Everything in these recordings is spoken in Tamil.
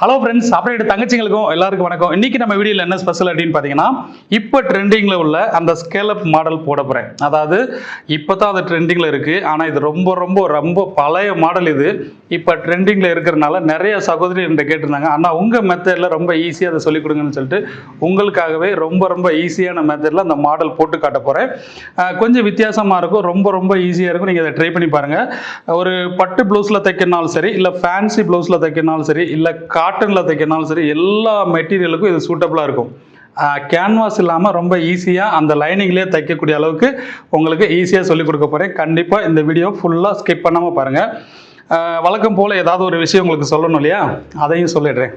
ஹலோ ஃப்ரெண்ட்ஸ், அப்படியே தங்கச்சிங்களுக்கும் எல்லாருக்கும் வணக்கம். இன்னைக்கு நம்ம வீடியோவில் என்ன ஸ்பெஷல் அப்படின்னு பார்த்தீங்கன்னா, இப்போ ட்ரெண்டிங்கில் உள்ள அந்த ஸ்கேலப் மாடல் போட போகிறேன். அதாவது இப்போ தான் அது ட்ரெண்டிங்கில் இருக்குது. ஆனால் இது ரொம்ப ரொம்ப ரொம்ப பழைய மாடல். இது இப்போ ட்ரெண்டிங்கில் இருக்கிறதுனால நிறைய சகோதரி என்கிட்ட கேட்டிருந்தாங்க, ஆனால் உங்கள் மெத்தடில் ரொம்ப ஈஸியாக அதை சொல்லிக் கொடுங்கன்னு சொல்லிட்டு உங்களுக்காகவே ரொம்ப ரொம்ப ஈஸியான மெத்தடில் அந்த மாடல் போட்டு காட்ட போகிறேன். கொஞ்சம் வித்தியாசமாக இருக்கும், ரொம்ப ரொம்ப ஈஸியாக இருக்கும். நீங்கள் அதை ட்ரை பண்ணி பாருங்கள். ஒரு பட்டு ப்ளவுஸில் தைக்கிறனாலும் சரி, இல்லை ஃபேன்சி ப்ளவுஸில் தைக்கிறனாலும் சரி, இல்லை காட்டனில் தைக்கிறனாலும் சரி, எல்லா மெட்டீரியலுக்கும் இது சூட்டபுளாக இருக்கும். கேன்வாஸ் இல்லாமல் ரொம்ப ஈஸியாக அந்த லைனிங்லேயே தைக்கக்கூடிய அளவுக்கு உங்களுக்கு ஈஸியாக சொல்லிக் கொடுக்க போகிறேன். கண்டிப்பாக இந்த வீடியோ ஃபுல்லாக ஸ்கிப் பண்ணாமல் பாருங்கள். வழக்கம் போல் ஏதாவது ஒரு விஷயம் உங்களுக்கு சொல்லணும் இல்லையா, அதையும் சொல்லிடுறேன்.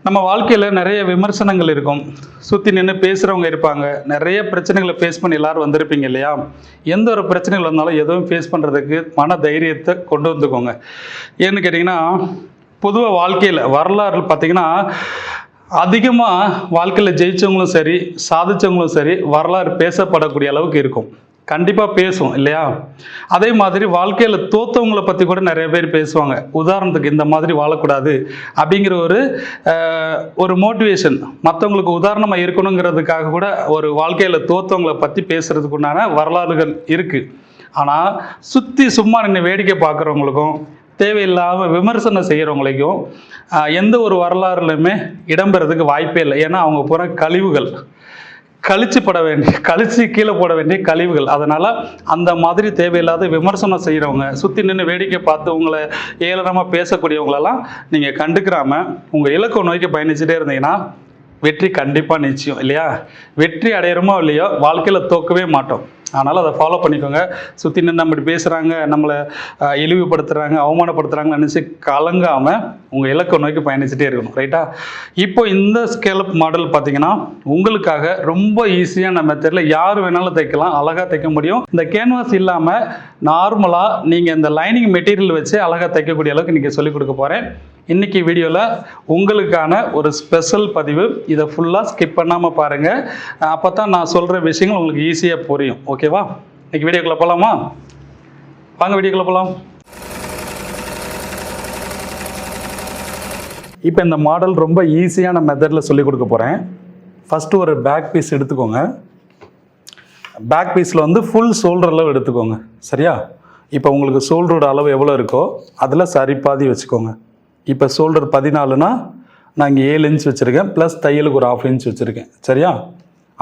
நம்ம வாழ்க்கையில் நிறைய விமர்சனங்கள் இருக்கும், சுற்றி நின்று பேசுகிறவங்க இருப்பாங்க, நிறைய பிரச்சனைகளை ஃபேஸ் பண்ணி எல்லோரும் வந்திருப்பீங்க இல்லையா. எந்த ஒரு பிரச்சனைகள் இருந்தாலும் எதுவும் ஃபேஸ் பண்ணுறதுக்கு மன தைரியத்தை கொண்டு வந்துக்கோங்க. ஏன்னு கேட்டிங்கன்னா, பொதுவாக வாழ்க்கையில் வரலாறு பார்த்திங்கன்னா, அதிகமாக வாழ்க்கையில் ஜெயித்தவங்களும் சரி சாதித்தவங்களும் சரி வரலாறு பேசப்படக்கூடிய அளவுக்கு இருக்கும். கண்டிப்பாக பேசும் இல்லையா. அதே மாதிரி வாழ்க்கையில் தோற்றவங்களை பற்றி கூட நிறைய பேர் பேசுவாங்க. உதாரணத்துக்கு இந்த மாதிரி வாழக்கூடாது அப்படிங்கிற ஒரு மோட்டிவேஷன், மற்றவங்களுக்கு உதாரணமாக இருக்கணுங்கிறதுக்காக கூட ஒரு வாழ்க்கையில் தோற்றவங்களை பற்றி பேசுகிறதுக்கு உண்டான வரலாறுகள் இருக்குது. ஆனால் சுற்றி சும்மா நின்று வேடிக்கை பார்க்குறவங்களுக்கும் தேவையில்லாமல் விமர்சனம் செய்கிறவங்களுக்கும் எந்த ஒரு வரலாறுலையுமே இடம்பெறதுக்கு வாய்ப்பே இல்லை. ஏன்னா அவங்க பூரா கழிவுகள், கழிச்சு கீழே போட வேண்டிய கழிவுகள். அதனால் அந்த மாதிரி தேவையில்லாத விமர்சனம் செய்கிறவங்க, சுற்றி நின்று வேடிக்கை பார்த்து உங்களை ஏளனமாக பேசக்கூடியவங்களெல்லாம் நீங்கள் கண்டுக்கிறாமல் உங்கள் இலக்கை நோக்கி பயணிச்சுட்டே இருந்தீங்கன்னா வெற்றி கண்டிப்பாக நிச்சயம் இல்லையா. வெற்றி அடையிறோமோ இல்லையோ, வாழ்க்கையில் தோக்கவே மாட்டோம். அதனால் அதை ஃபாலோ பண்ணிக்கோங்க. சுற்றி நின்று நம்ம இப்படி பேசுகிறாங்க, நம்மளை இழிவுபடுத்துகிறாங்க, அவமானப்படுத்துகிறாங்கன்னு நினச்சி கலங்காமல் உங்கள் இலக்கை நோக்கி பயணிச்சுட்டே இருக்கணும். ரைட்டா. இப்போ இந்த ஸ்கேலப் மாடல் பார்த்தீங்கன்னா உங்களுக்காக ரொம்ப ஈஸியான மெத்தடில் யார் வேணாலும் தைக்கலாம், அழகாக தைக்க முடியும். இந்த கேன்வாஸ் இல்லாமல் நார்மலாக நீங்கள் இந்த லைனிங் மெட்டீரியல் வச்சு அழகாக தைக்கக்கூடிய அளவுக்கு நீங்கள் சொல்லிக் கொடுக்க போகிறேன். இன்றைக்கி வீடியோவில் உங்களுக்கான ஒரு ஸ்பெஷல் பதிவு. இதை ஃபுல்லாக ஸ்கிப் பண்ணாமல் பாருங்கள். அப்போ தான் நான் சொல்கிற விஷயங்கள் உங்களுக்கு ஈஸியாக புரியும். ஓகேவா? இன்றைக்கி வீடியோக்குள்ளே போகலாமா? வாங்க வீடியோக்குள்ளே போகலாம். இப்போ இந்த மாடல் ரொம்ப ஈஸியான மெத்தடில் சொல்லிக் கொடுக்க போகிறேன். ஃபஸ்ட்டு ஒரு பேக் பீஸ் எடுத்துக்கோங்க. பேக் பீஸில் வந்து ஃபுல் ஷோல்டர் அளவு எடுத்துக்கோங்க. சரியா? இப்போ உங்களுக்கு ஷோல்டரோட அளவு எவ்வளோ இருக்கோ அதில் சரிபாதி வச்சுக்கோங்க. இப்போ ஷோல்டர் 14னா நான் இங்கே 7 இன்ச் வச்சுருக்கேன், ப்ளஸ் தையலுக்கு ஒரு 1/2 இன்ச் வச்சுருக்கேன். சரியா?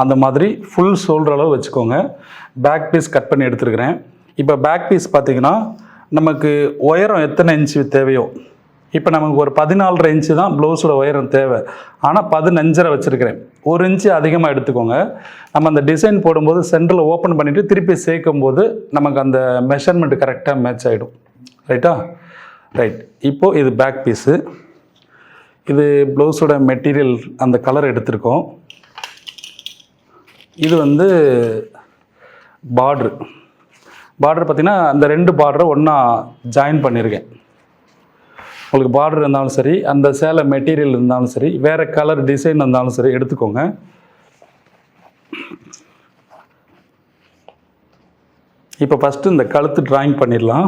அந்த மாதிரி ஃபுல் ஷோல்டர் அளவு வச்சுக்கோங்க. பேக் பீஸ் கட் பண்ணி எடுத்துருக்கிறேன். இப்போ பேக் பீஸ் பார்த்திங்கன்னா நமக்கு உயரம் எத்தனை இன்ச்சு தேவையோ, இப்போ நமக்கு ஒரு 14.5 இன்ச்சு தான் ப்ளவுஸோட உயரம் தேவை. ஆனால் 15.5 வச்சுருக்கிறேன். 1 இன்ச்சு அதிகமாக எடுத்துக்கோங்க. நம்ம அந்த டிசைன் போடும்போது சென்டரில் ஓப்பன் பண்ணிவிட்டு திருப்பி சேர்க்கும் போது நமக்கு அந்த மெஷர்மெண்ட் கரெக்டாக மேட்ச் ஆகிடும். ரைட்டா? ரைட். இப்போது இது பேக் பீஸு, இது ப்ளவுஸோட மெட்டீரியல், அந்த கலர் எடுத்திருக்கோம். இது வந்து பார்ட்ரு பார்த்திங்கன்னா அந்த 2 பார்டரை ஒன்றா ஜாயின் பண்ணியிருக்கேன். உங்களுக்கு பார்டர் இருந்தாலும் சரி, அந்த சேலை மெட்டீரியல் இருந்தாலும் சரி, வேறு கலர் டிசைன் இருந்தாலும் சரி எடுத்துக்கோங்க. இப்போ ஃபஸ்ட்டு இந்த கழுத்து ட்ராயிங் பண்ணிடலாம்.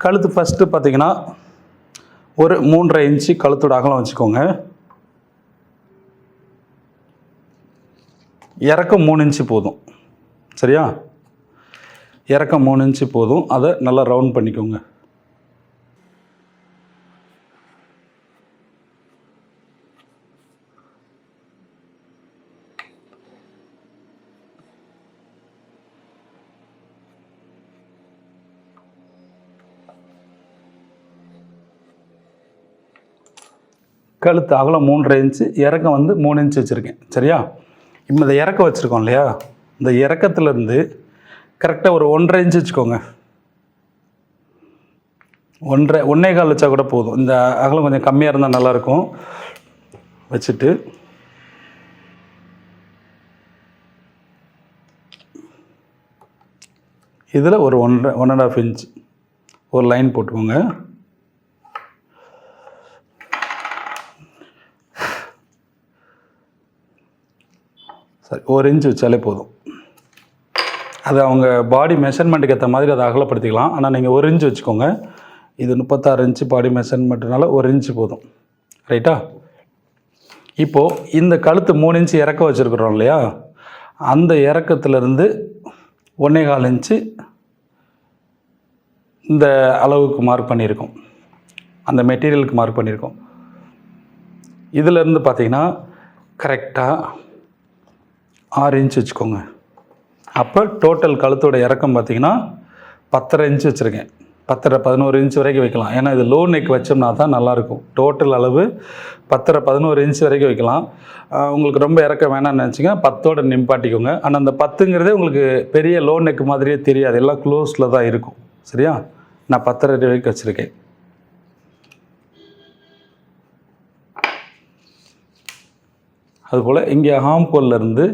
கழுத்து ஃபஸ்ட்டு பார்த்திங்கன்னா ஒரு 3.5 இன்ச்சு கழுத்தோட அகலம் வச்சுக்கோங்க. இறக்கம் 3 இன்ச்சு போதும். சரியா? இறக்கம் 3 இன்ச்சு போதும். அதை நல்லா ரவுண்ட் பண்ணிக்கோங்க. கழுத்து அகலம் 3.5 இன்ச்சு, இறக்கம் வந்து 3 இன்ச்சு வச்சுருக்கேன். சரியா? இப்போ இந்த இறக்கம் வச்சுருக்கோம் இல்லையா, இந்த இறக்கத்துலேருந்து கரெக்டாக ஒரு 1.5 இன்ச்சு வச்சுக்கோங்க. 1.25 வச்சா கூட போதும். இந்த அகலம் கொஞ்சம் கம்மியாக இருந்தால் நல்லாயிருக்கும். வச்சுட்டு இதில் ஒரு 1.5 இன்ச் ஒரு லைன் போட்டுக்கோங்க. சரி 1 இன்ச் வச்சாலே போதும். அது அவங்க பாடி மெஷர்மெண்ட்டுக்கு ஏற்ற மாதிரி அதை அகலப்படுத்திக்கலாம். ஆனால் நீங்கள் 1 இன்ச் வச்சுக்கோங்க. இது 36 இன்ச்சு பாடி மெஷர்மெண்ட்டுனால 1 இன்ச்சு போதும். ரைட்டா? இப்போது இந்த கழுத்து 3 இன்ச்சு இறக்க வச்சுருக்குறோம் இல்லையா, அந்த இறக்கத்துலேருந்து 1.25 இன்ச்சு இந்த அளவுக்கு மார்க் பண்ணியிருக்கோம். அந்த மெட்டீரியலுக்கு மார்க் பண்ணியிருக்கோம். இதிலேருந்து பார்த்தீங்கன்னா கரெக்டாக 6 இன்ச் வச்சுக்கோங்க. அப்போ டோட்டல் கழுத்தோட இறக்கம் பார்த்தீங்கன்னா 10.5 இன்ச் வச்சுருக்கேன். 10-11 இன்ச் வரைக்கும் வைக்கலாம். ஏன்னா இது லோ நெக் வச்சோம்னா தான் நல்லாயிருக்கும். டோட்டல் அளவு 10-11 இன்ச் வரைக்கும் வைக்கலாம். உங்களுக்கு ரொம்ப இறக்க வேணாம்னு நினச்சிங்கன்னா 10ஓட நிப்பாட்டிக்கோங்க. ஆனால் அந்த 10ங்கிறதே உங்களுக்கு பெரிய லோ நெக் மாதிரியே தெரியாது, எல்லாம் க்ளோஸில் தான் இருக்கும். சரியா? நான் 10.5 வரைக்கும் வச்சுருக்கேன். அதுபோல் இங்கே ஹாம்கோல்லேருந்து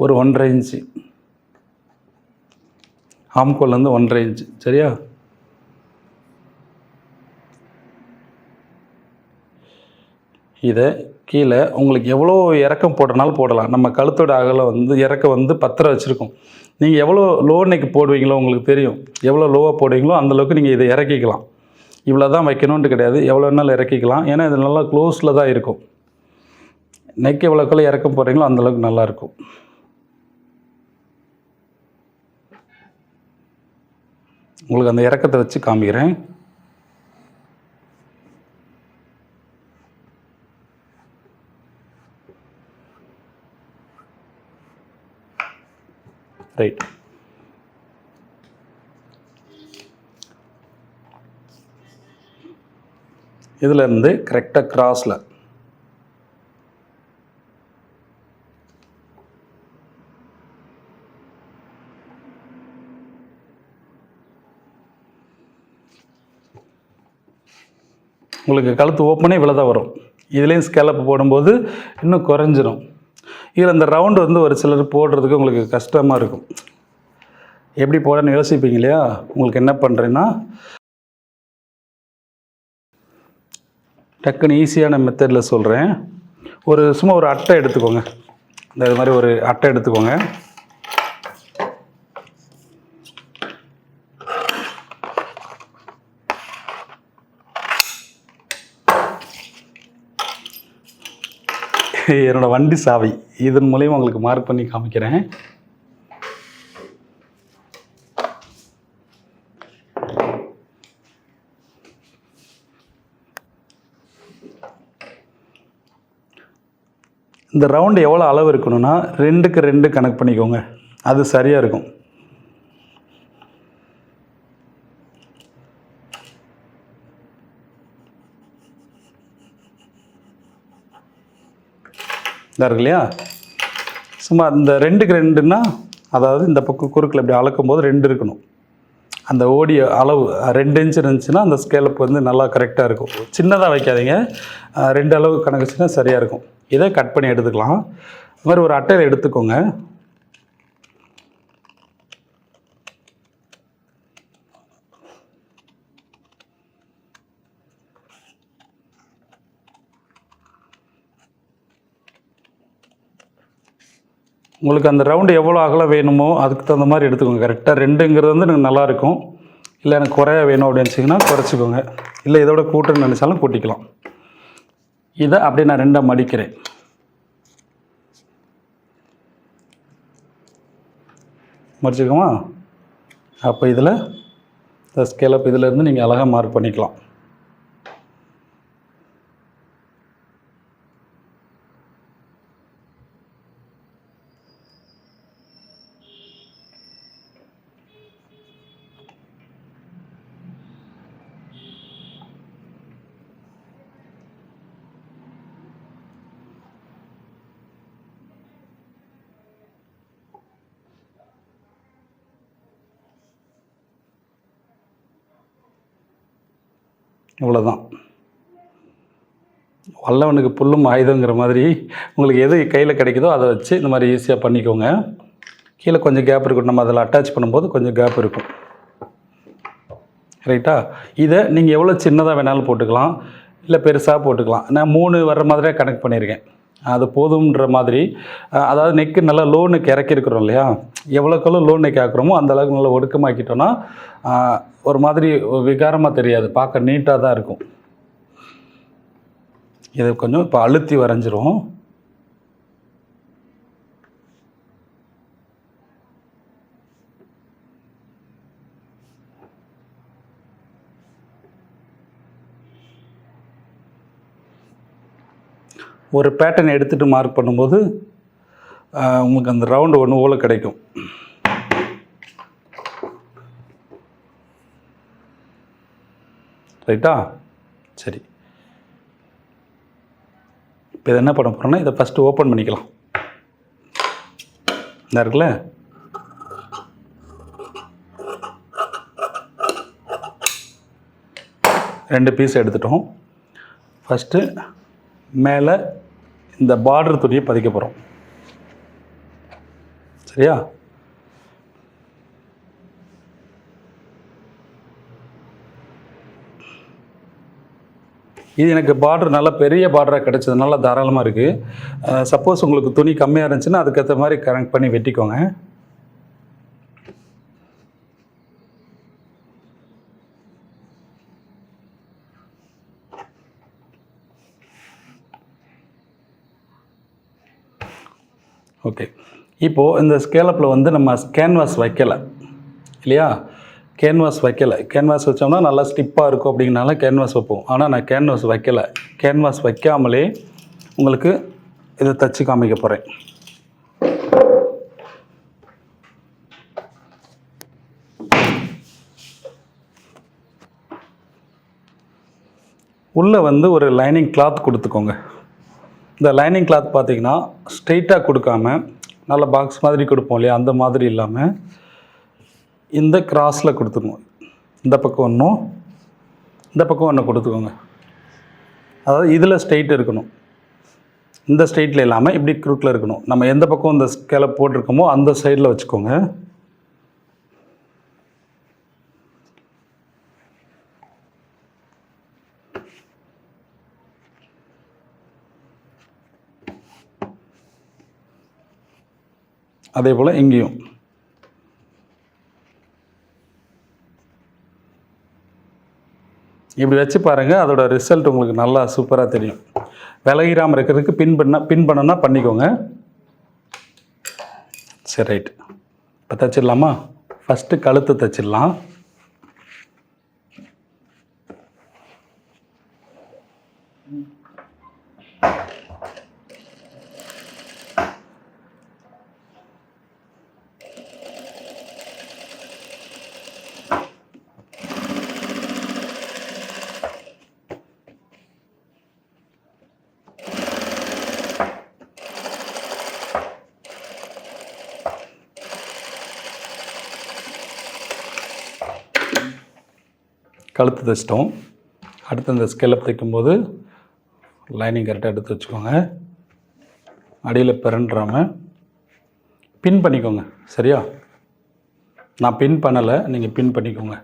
ஒரு 1.5 இன்ச்சு, ஹாம்கோல்லேருந்து 1.5 இன்ச்சு. சரியா? இதை கீழே உங்களுக்கு எவ்வளோ இறக்கம் போடுறனாலும் போடலாம். நம்ம கழுத்தோட அகலம் வந்து இறக்கம் வந்து 10 வச்சுருக்கோம். நீங்கள் எவ்வளோ லோ நெக் போடுவீங்களோ உங்களுக்கு தெரியும். எவ்வளோ லோவாக போடுவீங்களோ அந்தளவுக்கு நீங்கள் இதை இறக்கிக்கலாம். இவ்வளோ தான் வைக்கணுன்ட்டு கிடையாது, எவ்வளோ வேணாலும் இறக்கிக்கலாம். ஏன்னா இது நல்லா க்ளோஸில் தான் இருக்கும். நெக் எவ்வளோக்குள்ள இறக்கம் போடுறீங்களோ அந்தளவுக்கு நல்லாயிருக்கும். உங்களுக்கு அந்த இறக்கத்தை வச்சு காமிக்கிறேன். ரைட். இதிலேருந்து கரெக்டாக கிராஸில் உங்களுக்கு கழுத்து ஓப்பனே இவ்வளோ தான் வரும். இதுலேயும் ஸ்கேலப் போடும்போது இன்னும் குறைஞ்சிரும். இதில் இந்த ரவுண்டு வந்து ஒரு சிலர் போடுறதுக்கு உங்களுக்கு கஷ்டமாக இருக்கும். எப்படி போடணும்னு யோசிப்பீங்க இல்லையா? உங்களுக்கு என்ன பண்ணுறேன்னா, டக்குன்னு ஈஸியான மெத்தடில் சொல்கிறேன். சும்மா ஒரு அட்டை எடுத்துக்கோங்க. இது மாதிரி ஒரு அட்டை எடுத்துக்கோங்க. என்னோடய வண்டி சாவி, இதன் மூலியம் உங்களுக்கு மார்க் பண்ணி காமிக்கிறேன். இந்த ரவுண்டு எவ்வளோ அளவு இருக்கணும்னா 2க்கு 2 கணக்கு பண்ணிக்கோங்க. அது சரியாக இருக்கும். இதாக இருக்கு இல்லையா? சும்மா இந்த 2க்கு 2ன்னா, அதாவது இந்த பக்கம் குறுக்கில் இப்படி அளக்கும் போது 2 இருக்கணும். அந்த ஓடிய அளவு 2 இன்ச் இருந்துச்சுன்னா அந்த ஸ்கேலப் வந்து நல்லா கரெக்டாக இருக்கும். சின்னதாக வைக்காதீங்க, 2 அளவு கணக்குச்சுன்னா சரியாக இருக்கும். இதை கட் பண்ணி எடுத்துக்கலாம். இது மாதிரி ஒரு அட்டையில் எடுத்துக்கோங்க. உங்களுக்கு அந்த ரவுண்டு எவ்வளோ அகலம் வேணுமோ அதுக்கு தகுந்த மாதிரி எடுத்துக்கோங்க. கரெக்டாக 2ங்கிறது வந்து எனக்கு நல்லாயிருக்கும். இல்லை எனக்கு குறைய வேணும் அப்படின்னு வச்சிங்கன்னா குறைச்சிக்கோங்க. இல்லை இதோட கூட்டணும்னு நினச்சாலும் கூட்டிக்கலாம். இதை அப்படியே நான் 2ஆக மடிக்கிறேன். மடிச்சுக்கோமா? அப்போ இதில் இந்த ஸ்கேலப் இதிலேருந்து நீங்கள் அழகாக மார்க் பண்ணிக்கலாம். இவ்வளோதான். வல்லவனுக்கு புல்லும் ஆயுதங்கிற மாதிரி உங்களுக்கு எது கையில் கிடைக்குதோ அதை வச்சு இந்த மாதிரி ஈஸியாக பண்ணிக்கோங்க. கீழே கொஞ்சம் கேப் இருக்கும், நம்ம அதில் அட்டாச் பண்ணும்போது கொஞ்சம் கேப் இருக்கும். ரைட்டா? இதை நீங்கள் எவ்வளோ சின்னதாக வேணாலும் போட்டுக்கலாம், இல்லை பெருசாக போட்டுக்கலாம். நான் 3 வர்ற மாதிரியே கனெக்ட் பண்ணியிருக்கேன். அது போதும்ன்ற மாதிரி. அதாவது நெக்கு நல்லா லோ நெக் இறக்கிருக்கிறோம் இல்லையா, எவ்வளோக்கெவ்வளோ லோ நெக் ஆக்குறோமோ அந்த அளவுக்கு நல்லா ஒடுக்கமாக்கிட்டோன்னா ஒரு மாதிரி விகாரமாக தெரியாது, பார்க்க நீட்டாக தான் இருக்கும். இதை கொஞ்சம் இப்போ அழுத்தி வரைஞ்சிரும். ஒரு பேட்டர்ன் எடுத்துகிட்டு மார்க் பண்ணும்போது உங்களுக்கு அந்த ரவுண்டு ஒன்று போல் கிடைக்கும். ரைட்டா? சரி, இப்போ இதை என்ன பண்ண போகிறோன்னா, இதை ஃபஸ்ட்டு ஓப்பன் பண்ணிக்கலாம். இந்த இருக்குல்ல, ரெண்டு பீஸ் எடுத்துட்டோம். ஃபஸ்ட்டு மேலே இந்த பார்டர் துணியை பதிக்க போகிறோம். சரியா? இது எனக்கு பார்டர் நல்லா பெரிய பார்டராக கிடச்சதுனால தாராளமாக இருக்குது. சப்போஸ் உங்களுக்கு துணி கம்மியாக இருந்துச்சுன்னா அதுக்கேற்ற மாதிரி கனெக்ட் பண்ணி வெட்டிக்கோங்க. ஓகே, இப்போது இந்த ஸ்கேலப்பில் வந்து நம்ம கேன்வாஸ் வைக்கலை இல்லையா, கேன்வாஸ் வைக்கலை. கேன்வாஸ் வச்சோம்னா நல்லா ஸ்டிப்பாக இருக்கும் அப்படிங்கிறனால கேன்வாஸ் வைப்போம். ஆனால் நான் கேன்வாஸ் வைக்கலை. கேன்வாஸ் வைக்காமலே உங்களுக்கு இதை தச்சு காமிக்க போகிறேன். உள்ளே வந்து ஒரு லைனிங் கிளாத் கொடுத்துக்கோங்க. இந்த லைனிங் கிளாத் பார்த்திங்கன்னா ஸ்ட்ரெயிட்டாக கொடுக்காம நல்ல பாக்ஸ் மாதிரி கொடுப்போம் இல்லையா, அந்த மாதிரி இல்லாமல் இந்த கிராஸில் கொடுத்துக்கணும். இந்த பக்கம் ஒன்றும் இந்த பக்கம் ஒன்று கொடுத்துக்கோங்க. அதாவது இதில் ஸ்ட்ரெயிட் இருக்கணும், இந்த ஸ்ட்ரெயிட்டில் இல்லாமல் இப்படி குறுக்கில் இருக்கணும். நம்ம எந்த பக்கம் இந்த ஸ்கேலப் போட்டிருக்கோமோ அந்த சைடில் வச்சுக்கோங்க. அதே போல் இங்கேயும் இப்படி வச்சு பாருங்கள், அதோட ரிசல்ட் உங்களுக்கு நல்லா சூப்பராக தெரியும். விலகிராமல் இருக்கிறதுக்கு பின் பண்ணனா பண்ணிக்கோங்க. சரி, ரைட். இப்போ தைச்சிடலாமா? ஃபஸ்ட்டு கழுத்து தைச்சிடலாம். கழுத்து தைச்சிட்டோம். அடுத்து இந்த ஸ்கேலப் தைக்கும்போது லைனிங் கரெக்டாக எடுத்து வச்சுக்கோங்க. அடியில் பிறன்றாமல் பின் பண்ணிக்கோங்க. சரியா? நான் பின் பண்ணலை, நீங்கள் பின் பண்ணிக்கோங்க.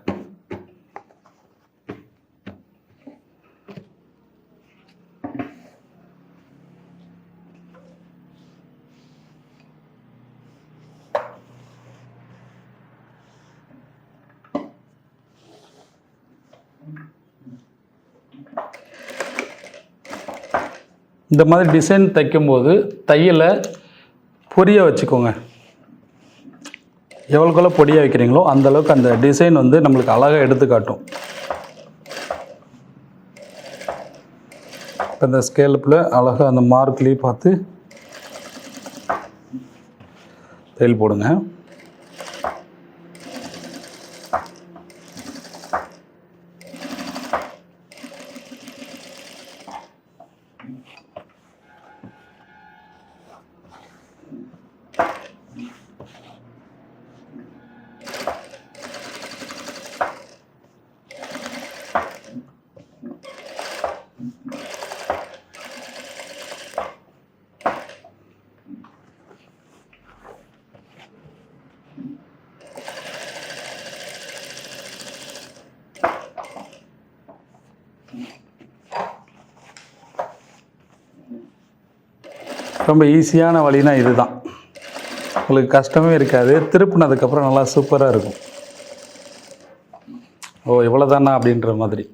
இந்த மாதிரி டிசைன் தைக்கும்போது தையலை பொரிய வச்சுக்கோங்க. எவ்வளோக்கெவ்வளோ பொடியாக வைக்கிறீங்களோ அந்தளவுக்கு அந்த டிசைன் வந்து நம்மளுக்கு அழகாக எடுத்து காட்டும். இப்போ இந்த ஸ்கேலப்பில் அழகாக அந்த மார்க்லேயே பார்த்து தையல் போடுங்க. ரொம்ப ஈஸியான வழினா இதுதான். உங்களுக்கு கஷ்டமே இருக்காது. திருப்பினதுக்கப்புறம் நல்லா சூப்பராக இருக்கும். ஓ இவ்வளோதானா அப்படின்ற மாதிரி.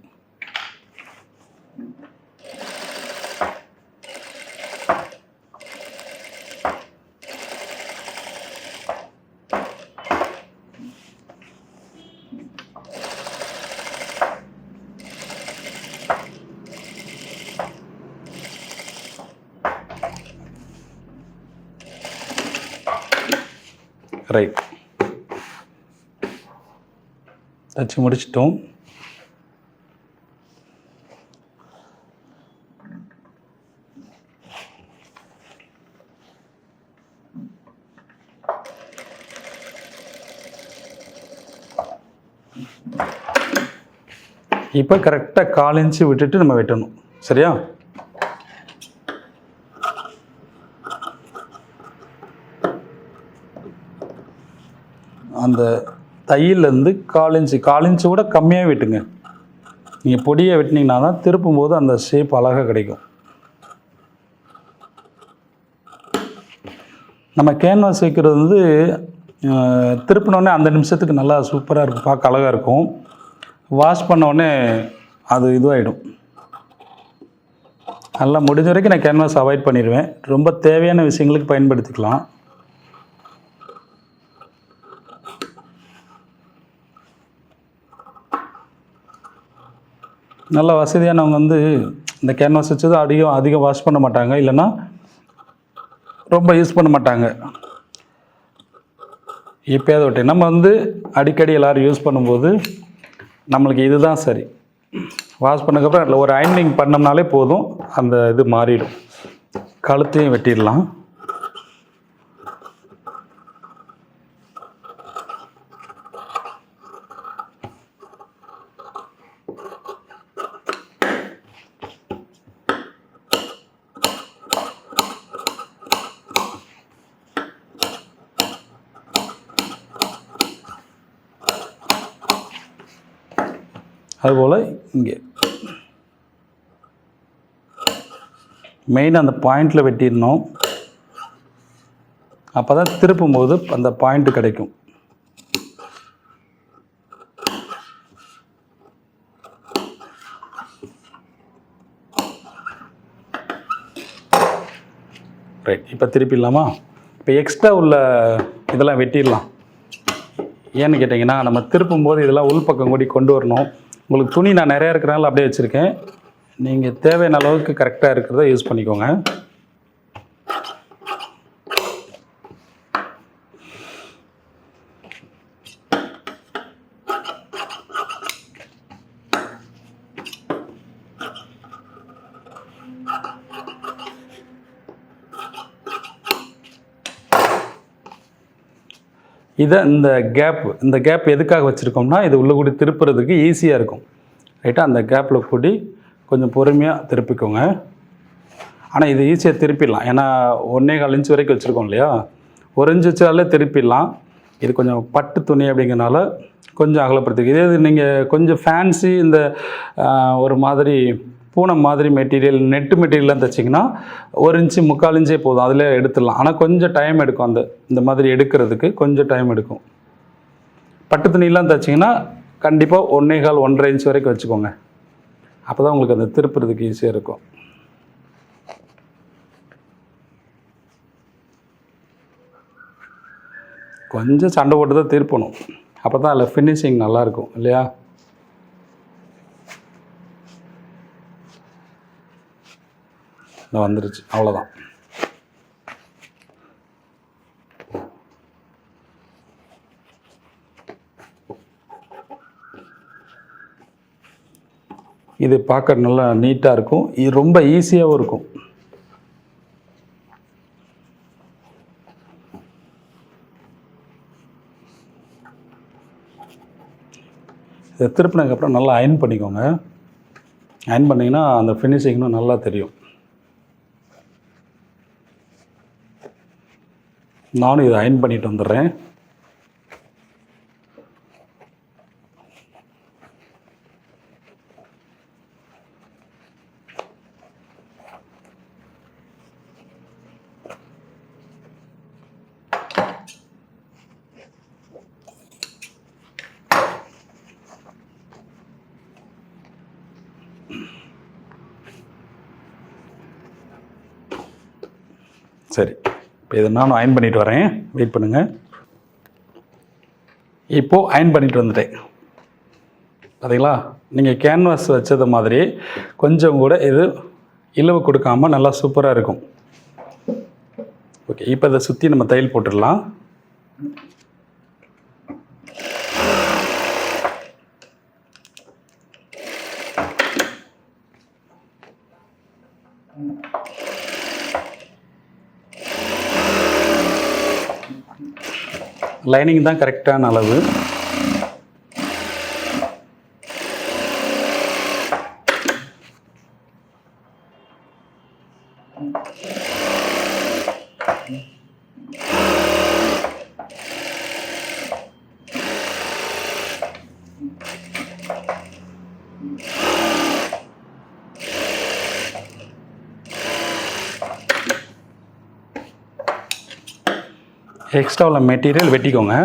ரைட், தச்சு முடிச்சிட்டோம். இப்போ கரெக்டாக 1/4 இன்ச்சு விட்டுட்டு நம்ம வெட்டணும். சரியா? அந்த தையிலேருந்து 1/4 இன்ச்சு கூட கம்மியாக வெட்டுங்க. நீங்கள் பொடியை வெட்டினீங்கன்னா தான் திருப்பும்போது அந்த ஷேப் அழகாக கிடைக்கும். நம்ம கேன்வாஸ் வைக்கிறது வந்து திருப்பினோடனே அந்த நிமிஷத்துக்கு நல்லா சூப்பராக இருக்கும், பார்க்க அழகாக இருக்கும். வாஷ் பண்ணோடனே அது இதுவாகிடும். நல்லா முடிஞ்ச வரைக்கும் நான் கேன்வாஸ் அவாய்ட் பண்ணிடுவேன். ரொம்ப தேவையான விஷயங்களுக்கு பயன்படுத்திக்கலாம். நல்ல வசதியானவங்க வந்து இந்த கேன்வாஸ் வச்சது அதிகம் வாஷ் பண்ண மாட்டாங்க, இல்லைன்னா ரொம்ப யூஸ் பண்ண மாட்டாங்க. எப்போயாவது விட்டு நம்ம வந்து அடிக்கடி எல்லோரும் யூஸ் பண்ணும்போது நம்மளுக்கு இதுதான் சரி. வாஷ் பண்ணதுக்கப்புறம் அதில் ஒரு அயனிங் பண்ணோம்னாலே போதும், அந்த இது மாறிடும். கழுத்தையும் வெட்டிடலாம். அதுபோல் இங்கே மெயின் அந்த பாயிண்டில் வெட்டிடணும். அப்போ தான் திருப்பும்போது அந்த பாயிண்ட் கிடைக்கும். ரைட், இப்போ திருப்பிடலாமா? இப்போ எக்ஸ்ட்ரா உள்ள இதெல்லாம் வெட்டிடலாம். ஏன்னு கேட்டிங்கன்னா, நம்ம திருப்பும்போது இதெல்லாம் உள்பக்கம் கூடி கொண்டு வரணும். உங்களுக்கு துணி நான் நிறையா இருக்கிறனால அப்படியே வச்சுருக்கேன். நீங்கள் தேவையான அளவுக்கு கரெக்டாக இருக்கிறத யூஸ் பண்ணிக்கோங்க. இதை இந்த கேப் எதுக்காக வச்சுருக்கோம்னா, இது உள்ளே கூடி திருப்புறதுக்கு ஈஸியாக இருக்கும். ரைட்டாக அந்த கேப்பில் கூடி கொஞ்சம் பொறுமையாக திருப்பிக்கோங்க. ஆனால் இது ஈஸியாக திருப்பிடலாம். ஏன்னா 1.25 இன்ச்சு வரைக்கும் வச்சுருக்கோம் இல்லையா, 1 இன்ச்சு வச்சாலே திருப்பிடலாம். இது கொஞ்சம் பட்டு துணி அப்படிங்கிறனால கொஞ்சம் அகலப்படுத்திக்கு. இதே இது நீங்கள் கொஞ்சம் ஃபேன்சி இந்த ஒரு மாதிரி பூனை மாதிரி மெட்டீரியல், நெட்டு மெட்டீரியல்லாம் தைச்சிங்கன்னா 1 இன்ச்சு 3/4 இன்ச்சே போதும், அதில் எடுத்துடலாம். ஆனால் கொஞ்சம் டைம் எடுக்கும், இந்த மாதிரி எடுக்கிறதுக்கு கொஞ்சம் டைம் எடுக்கும். பட்டு துணியெலாம் தைச்சிங்கன்னா கண்டிப்பாக 1.25 1.5 இன்ச் வரைக்கும் வச்சுக்கோங்க. அப்போ தான் உங்களுக்கு அந்த திருப்புறதுக்கு ஈஸியாக இருக்கும். கொஞ்சம் சண்டை போட்டு தான் திருப்பணும், அப்போ தான் அதில் ஃபினிஷிங் நல்லாயிருக்கும் இல்லையா? வந்துருச்சு, அவ்வளோதான். இது பார்க்க நல்லா நீட்டாக இருக்கும், இது ரொம்ப ஈஸியாகவும் இருக்கும். இதை திருப்பினதுக்கப்புறம் நல்லா அயன் பண்ணிக்கோங்க. அயன் பண்ணிங்கன்னா அந்த ஃபினிஷிங்கும் நல்லா தெரியும். நானும் இதை அயன் பண்ணிட்டு வந்துடுறேன். சரி, இப்போ இதை நானும் அயன் பண்ணிட்டு வரேன், வெயிட் பண்ணுங்கள். இப்போது அயன் பண்ணிட்டு வந்துட்டேன். பார்த்தீங்களா, நீங்கள் கேன்வாஸ் வச்சது மாதிரி கொஞ்சம் கூட இது இலவு கொடுக்காமல் நல்லா சூப்பராக இருக்கும். ஓகே, இப்போ இதை சுற்றி நம்ம தையல் போட்டுடலாம். லைனிங் தான் கரெக்டான அளவு. எக்ஸ்ட்ரா உள்ள மெட்டீரியல் வெட்டிக்கோங்க.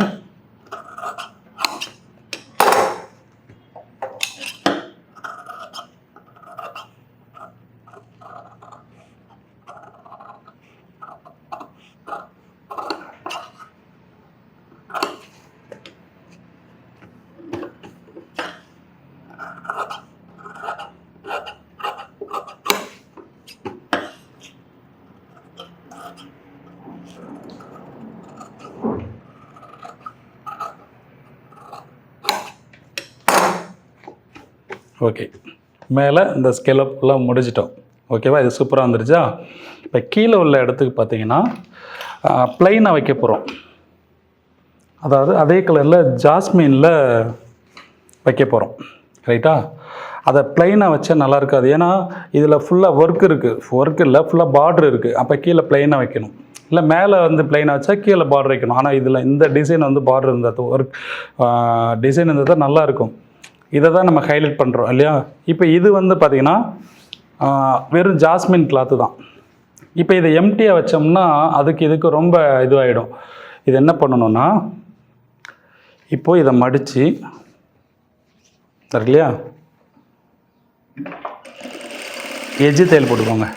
ஓகே, மேலே இந்த ஸ்கேலப்லாம் முடிச்சிட்டோம். ஓகேவா, இது சூப்பராக வந்துருச்சா? இப்போ கீழே உள்ள இடத்துக்கு பார்த்தீங்கன்னா ப்ளைனாக வைக்க போகிறோம். அதாவது அதே கலரில் ஜாஸ்மினில் வைக்க போகிறோம். ரைட்டா, அதை ப்ளைனாக வச்சா நல்லா இருக்காது. ஏன்னா இதில் ஃபுல்லாக ஒர்க் இருக்குது, ஒர்க் இல்லை ஃபுல்லாக பார்டர் இருக்குது. அப்போ கீழே ப்ளைனாக வைக்கணும். இல்லை மேலே வந்து ப்ளைனாக வச்சா கீழே பார்டர் வைக்கணும். ஆனால் இதில் இந்த டிசைன் வந்து பார்டர் இருந்தால் ஒர்க் டிசைன் இருந்தால் தான் நல்லாயிருக்கும். இதை தான் நம்ம ஹைலைட் பண்ணுறோம் இல்லையா? இப்போ இது வந்து பார்த்திங்கன்னா வெறும் ஜாஸ்மின் கிளாத்து தான். இப்போ இதை எம்டியாக வச்சோம்னா இதுக்கு ரொம்ப இதுவாகிடும். இது என்ன பண்ணணும்னா, இப்போது இதை மடித்து இருக்கு இல்லையா, எஜ்ஜு தையல் போட்டுக்கோங்க.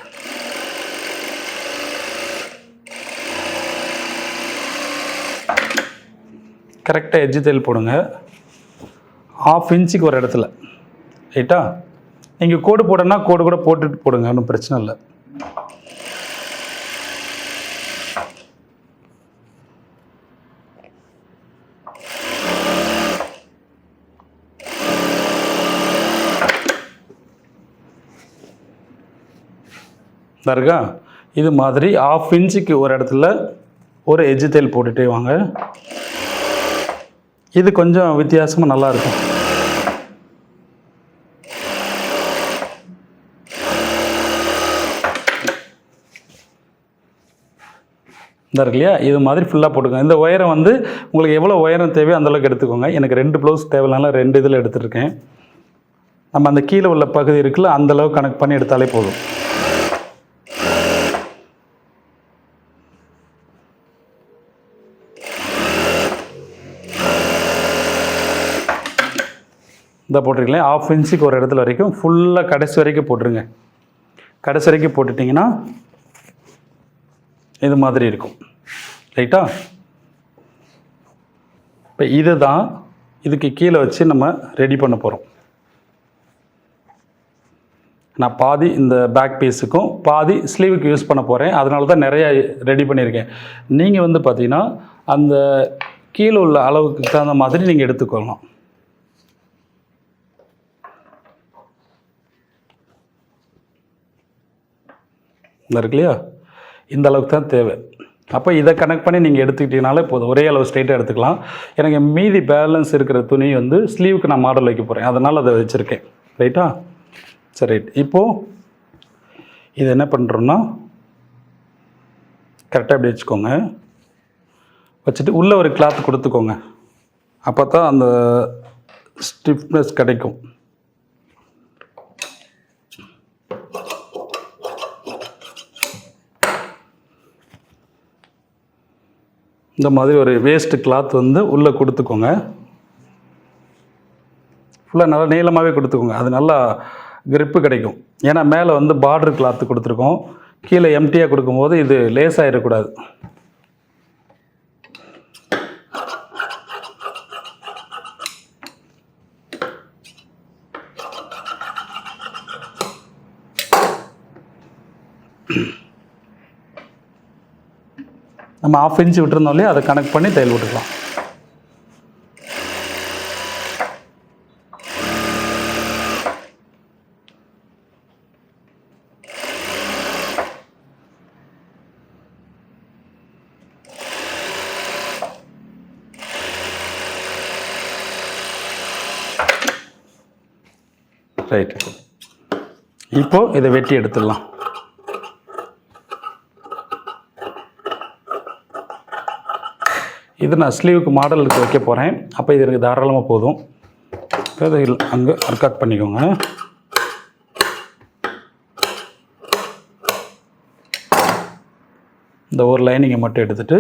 கரெக்டாக எஜ்ஜு தையல் போடுங்க. 1/2 இன்ச்சுக்கு ஒரு இடத்துல. ரைட்டா, நீங்கள் கோடு போடணும்னா கோடு கூட போட்டுட்டு போடுங்க, ஒன்றும் பிரச்சனை இல்லை. இருக்கா, இது மாதிரி 1/2 இன்ச்சுக்கு ஒரு இடத்துல ஒரு எஜ்ஜு தையல் போட்டுகிட்டே வாங்க. இது கொஞ்சம் வித்தியாசமாக நல்லாயிருக்கும். இருக்கு இல்லையா, இது மாதிரி ஃபுல்லாக போட்டுக்கோங்க. இந்த உயரம் வந்து உங்களுக்கு எவ்வளோ உயரம் தேவையோ அந்தளவுக்கு எடுத்துக்கோங்க. எனக்கு 2 ப்ளவுஸ் தேவையில்லைனால 2 இதில் எடுத்துருக்கேன். நம்ம அந்த கீழே உள்ள பகுதி இருக்குல்ல, அந்தளவுக்கு கணக்கு பண்ணி எடுத்தாலே போதும். இந்த போட்டிருக்கீங்களே 1/2 இன்ச்சுக்கு ஒரு இடத்துல வரைக்கும் ஃபுல்லாக கடைசி வரைக்கும் போட்டுருங்க. கடைசி வரைக்கும் போட்டுட்டிங்கன்னா இது மாதிரி இருக்கும். ரைட்டா, இப்போ இதுக்கு கீழே வச்சு நம்ம ரெடி பண்ண போகிறோம். நான் பாதி இந்த பேக் பீஸுக்கும் பாதி ஸ்லீவுக்கு யூஸ் பண்ண போகிறேன். அதனால தான் நிறையா ரெடி பண்ணியிருக்கேன். நீங்கள் வந்து பார்த்தீங்கன்னா அந்த கீழே உள்ள அளவுக்கு தகுந்த மாதிரி நீங்கள் எடுத்துக்கொள்ளலாம். இருக்கு இல்லையா, இந்த அளவுக்கு தான் தேவை. அப்போ இதை கனெக்ட் பண்ணி நீங்கள் எடுத்துக்கிட்டீங்கனாலே போதும். ஒரே அளவு ஸ்ட்ரைட்டாக எடுத்துக்கலாம். எனக்கு மீதி பேலன்ஸ் இருக்கிற துணி வந்து ஸ்லீவுக்கு நான் மாடல் வைக்க போகிறேன், அதனால் அதை வச்சுருக்கேன். ரைட்டா, சரி ரைட். இப்போது இது என்ன பண்ணுறோன்னா, கரெக்டாக இப்படி வச்சுக்கோங்க. வச்சுட்டு உள்ளே ஒரு கிளாத் கொடுத்துக்கோங்க. அப்போ தான் அந்த ஸ்டிஃப்னஸ் கிடைக்கும். இந்த மாதிரி ஒரு வேஸ்ட்டு கிளாத் வந்து உள்ளே கொடுத்துக்கோங்க. ஃபுல்லாக நல்லா நீளமாகவே கொடுத்துக்கோங்க. அது நல்லா கிரிப்பு கிடைக்கும். ஏன்னா மேலே வந்து பார்டர் கிளாத்து கொடுத்துருக்கோம், கீழே எம்டியாக கொடுக்கும்போது இது லேசாகிடக்கூடாது. நம்ம 1/2 இன்ச் விட்டுருந்தோம் இல்லையா, அதை கனெக்ட் பண்ணி தையல் விட்டுக்கலாம். ரைட், இப்போ இதை வெட்டி எடுத்துடலாம். இது நான் ஸ்லீவுக்கு மாடலுக்கு வைக்க போகிறேன். அப்போ இது எனக்கு தாராளமாக போதும். இதை அங்கே கட் பண்ணிக்கோங்க. இந்த ஒரு லைனிங்கை மட்டும் எடுத்துட்டு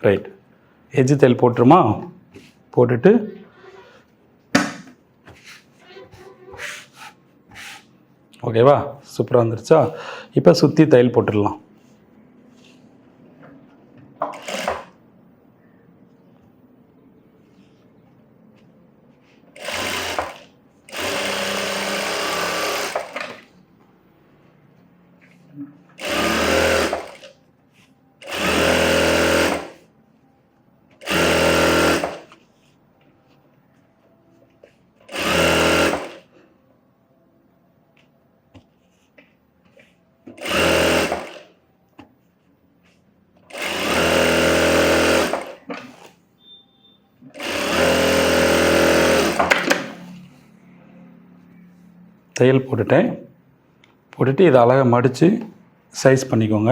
ரைட், எஜ்ஜு தையல் போட்டுருமா, போட்டுட்டு ஓகேவா, சூப்பராக வந்துருச்சா. இப்போ சுற்றி தையல் போட்டுடலாம். தையல் போட்டுட்டு இதை அழகாக மடித்து சைஸ் பண்ணிக்கோங்க.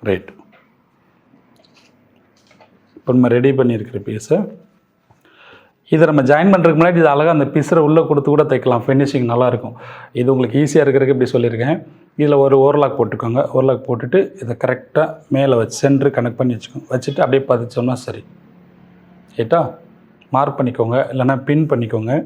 ரைட், இப்போ நம்ம ரெடி பண்ணியிருக்கிற பீஸை இதை நம்ம ஜாயின் பண்ணுறதுக்கு முன்னாடி இது அழகாக அந்த பிசரை உள்ளே கொடுத்து கூட தைக்கலாம். ஃபினிஷிங் நல்லாயிருக்கும். இது உங்களுக்கு ஈஸியாக இருக்கிறதுக்கு இப்படி சொல்லியிருக்கேன். இதில் ஒரு ஓவர்லாக் போட்டுக்கோங்க. ஓவர்லாக் போட்டுட்டு இதை கரெக்டாக மேலே வச்சு சென்ட்ரு கனெக்ட் பண்ணி வச்சுக்கோங்க. வச்சுட்டு அப்படியே பதிச்சோம்னா சரி. ரைட்டா, மார்க் பண்ணிக்கோங்க, இல்லைன்னா பின் பண்ணிக்கோங்க.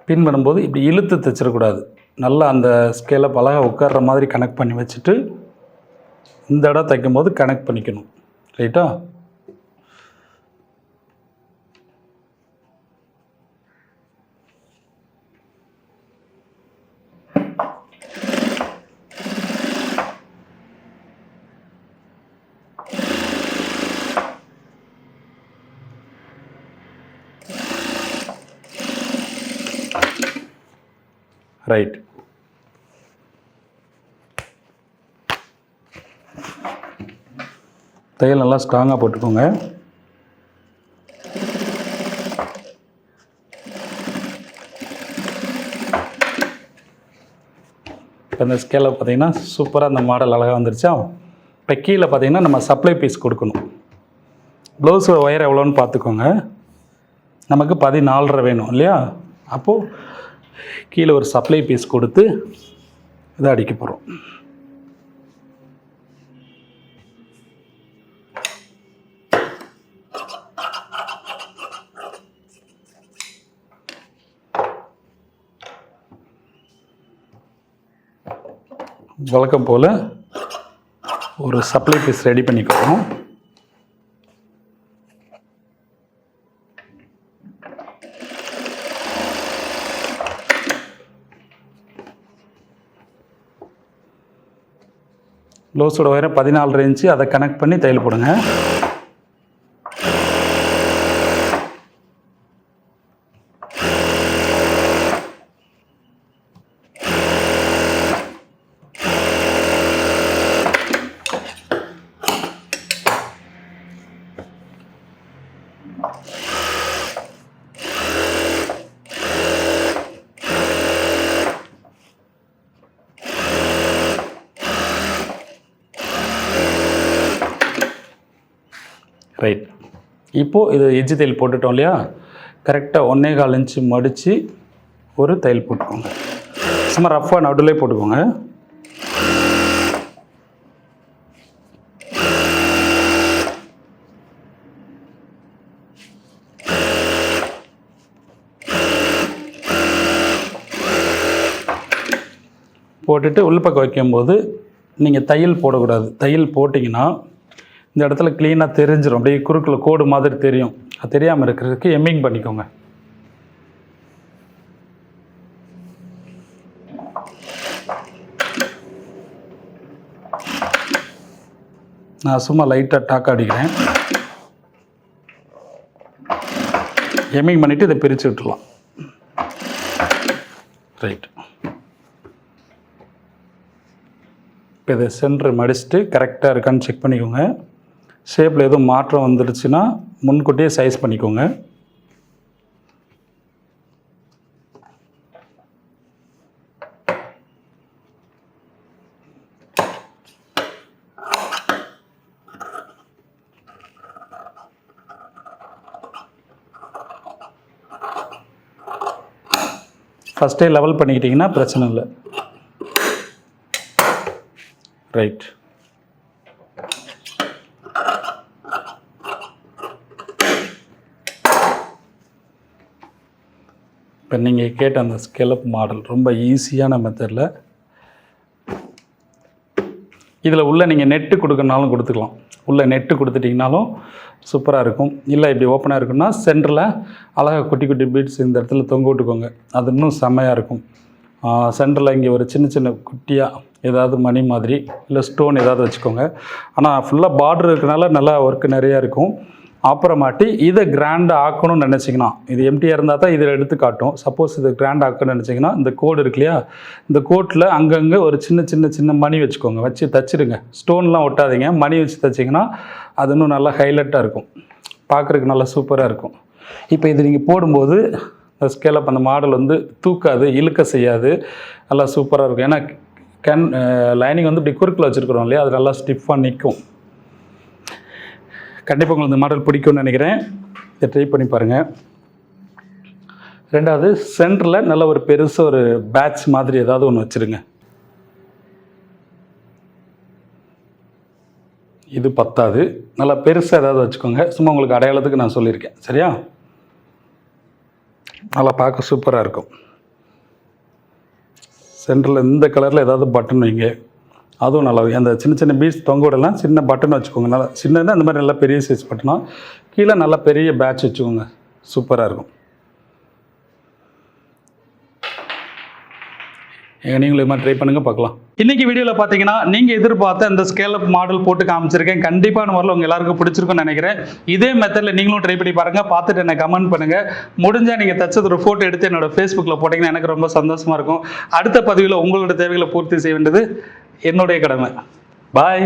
பின் பண்ணும்போது இப்படி இழுத்து தைச்சிடக்கூடாது. நல்லா அந்த ஸ்கேலை அழகாக உட்கார்ற மாதிரி கனெக்ட் பண்ணி வச்சுட்டு இந்த இடம் தைக்கும் போது கனெக்ட் பண்ணிக்கணும். ரைட்டா, ரைட். தையல் நல்லா ஸ்ட்ராங்காக போட்டுக்கோங்க. இப்போ இந்த ஸ்கேலை பார்த்தீங்கன்னா சூப்பராக அந்த மாடல் அழகாக வந்துருச்சா. இப்போ கீழே பார்த்தீங்கன்னா நம்ம சப்ளை பீஸ் கொடுக்கணும். ப்ளவுஸோட ஒயர் எவ்வளோன்னு பார்த்துக்கோங்க. நமக்கு 14.5 வேணும் இல்லையா. அப்போது கீழே ஒரு சப்ளை பீஸ் கொடுத்து இதை அடிக்க போகிறோம். வழக்கம் போல் ஒரு சப்ளை பீஸ் ரெடி பண்ணிக்கணும். ப்ளவுஸோட ஒயரை 14.5 இன்ச்சு அதை கனெக்ட் பண்ணி தையல் போடுங்க. ரைட். இப்போது இது எஜ்ஜு தையல் போட்டுட்டோம் இல்லையா, கரெக்டாக 1.25 இன்ச்சு மடித்து ஒரு தையல் போட்டுக்கோங்க. சும்மா ரஃப்பாக நடுவிலே போட்டுக்கோங்க. போட்டுட்டு உள்பக்கம் வைக்கும்போது நீங்கள் தையல் போடக்கூடாது. தையல் போட்டிங்கன்னா இந்த இடத்துல க்ளீனாக தெரிஞ்சிடும், அப்படியே குறுக்கில் கோடு மாதிரி தெரியும். அது தெரியாமல் இருக்கிறதுக்கு எம்மிங் பண்ணிக்கோங்க. நான் சும்மா லைட்டாக டாக் அடிக்கிறேன். எம்மிங் பண்ணிவிட்டு இதை பிரித்து விட்டுடலாம். ரைட். இப்போ இதை சென்டர் மடிச்சுட்டு கரெக்டாக இருக்கான்னு செக் பண்ணிக்கோங்க. ஷேப்பில் எதுவும் மாற்றம் வந்துடுச்சுன்னா முன்கூட்டியே சைஸ் பண்ணிக்கோங்க. ஃபஸ்ட்டே லெவல் பண்ணிக்கிட்டிங்கன்னா பிரச்சனை இல்லை. ரைட். இப்போ நீங்கள் கேட்ட அந்த ஸ்கேலப் மாடல் ரொம்ப ஈஸியான மெத்தடில், இதில் உள்ள நீங்கள் நெட்டு கொடுக்கறனாலும் கொடுத்துக்கலாம். உள்ள நெட்டு கொடுத்துட்டிங்கனாலும் சூப்பராக இருக்கும். இல்லை இப்படி ஓப்பனாக இருக்குன்னா சென்டரில் அழகாக குட்டி குட்டி பீட்ஸ் இந்த இடத்துல தொங்க விட்டுக்கோங்க. அது இன்னும் செம்மையாக இருக்கும். சென்டரில் இங்கே ஒரு சின்ன சின்ன குட்டியாக ஏதாவது மணி மாதிரி இல்லை ஸ்டோன் ஏதாவது வச்சுக்கோங்க. ஆனால் ஃபுல்லாக பார்டர் இருக்கனால நல்லா ஒர்க்கு நிறையா இருக்கும். அப்புறமாட்டி இதை கிராண்டாக ஆக்கணும்னு நினச்சிங்கன்னா, இது எம்டியாக இருந்தால் தான் இதில் எடுத்து காட்டும். சப்போஸ் இது கிராண்ட் ஆக்கணும்னு நினச்சிங்கன்னா இந்த கோடு இருக்கு இல்லையா, இந்த கோட்டில் அங்கங்கே ஒரு சின்ன சின்ன சின்ன மணி வச்சுக்கோங்க. வச்சு தச்சிடுங்க. ஸ்டோன்லாம் ஒட்டாதீங்க. மணி வச்சு தைச்சிங்கன்னா அது இன்னும் நல்லா ஹைலைட்டாக இருக்கும், பார்க்குறதுக்கு நல்லா சூப்பராக இருக்கும். இப்போ இது நீங்கள் போடும்போது இந்த ஸ்கேலப் அந்த மாடல் வந்து தூக்காது, இழுக்க செய்யாது, நல்லா சூப்பராக இருக்கும். ஏன்னா லைனிங் வந்து இப்படி குறுக்கில் வச்சுருக்குறோம் இல்லையா, அது நல்லா ஸ்டிஃபாக நிற்கும். கண்டிப்பாக உங்களுக்கு இந்த மாடல் பிடிக்கும்னு நினைக்கிறேன். இதை ட்ரை பண்ணி பாருங்கள். ரெண்டாவது, சென்டரில் நல்ல ஒரு பெருசாக ஒரு பேட்ச் மாதிரி ஏதாவது ஒன்று வச்சுருங்க. இது பத்தாது, நல்லா பெருசாக ஏதாவது வச்சுக்கோங்க. சும்மா உங்களுக்கு அடையாளத்துக்கு நான் சொல்லியிருக்கேன், சரியா? நல்லா பார்க்க சூப்பராக இருக்கும். சென்டரில் இந்த கலரில் ஏதாவது பட்டன் வைங்க, அதுவும் நல்லா இருக்கும். அந்த சின்ன சின்ன பீட்ஸ் தொங்க விடலாம். சின்ன பட்டன் வச்சுக்கோங்க. நல்லா சின்னதாக இந்த மாதிரி நல்லா பெரிய சைஸ் பட்டனாக கீழே நல்லா பெரிய பேட்ச் வச்சுக்கோங்க. சூப்பராக இருக்கும். நீங்களும் இது மாதிரி ட்ரை பண்ணுங்கள், பார்க்கலாம். இன்றைக்கி வீடியோவில் பார்த்தீங்கன்னா நீங்கள் எதிர்பார்த்த அந்த ஸ்கேலப் மாடல் போட்டு காமிச்சிருக்கேன். கண்டிப்பான முறையில் உங்கள் எல்லாருக்கும் பிடிச்சிருக்குன்னு நினைக்கிறேன். இதே மெத்தடில் நீங்களும் ட்ரை பண்ணி பாருங்கள். பார்த்துட்டு என்னை கமெண்ட் பண்ணுங்கள். முடிஞ்சால் நீங்கள் தச்சது ஒரு ஃபோட்டோ எடுத்து என்னோடய ஃபேஸ்புக்கில் போட்டிங்கன்னா எனக்கு ரொம்ப சந்தோஷமாக இருக்கும். அடுத்த பதிவில் உங்களோட தேவைகளை பூர்த்தி செய்ய வேண்டியது என்னுடைய கடமை. பாய்.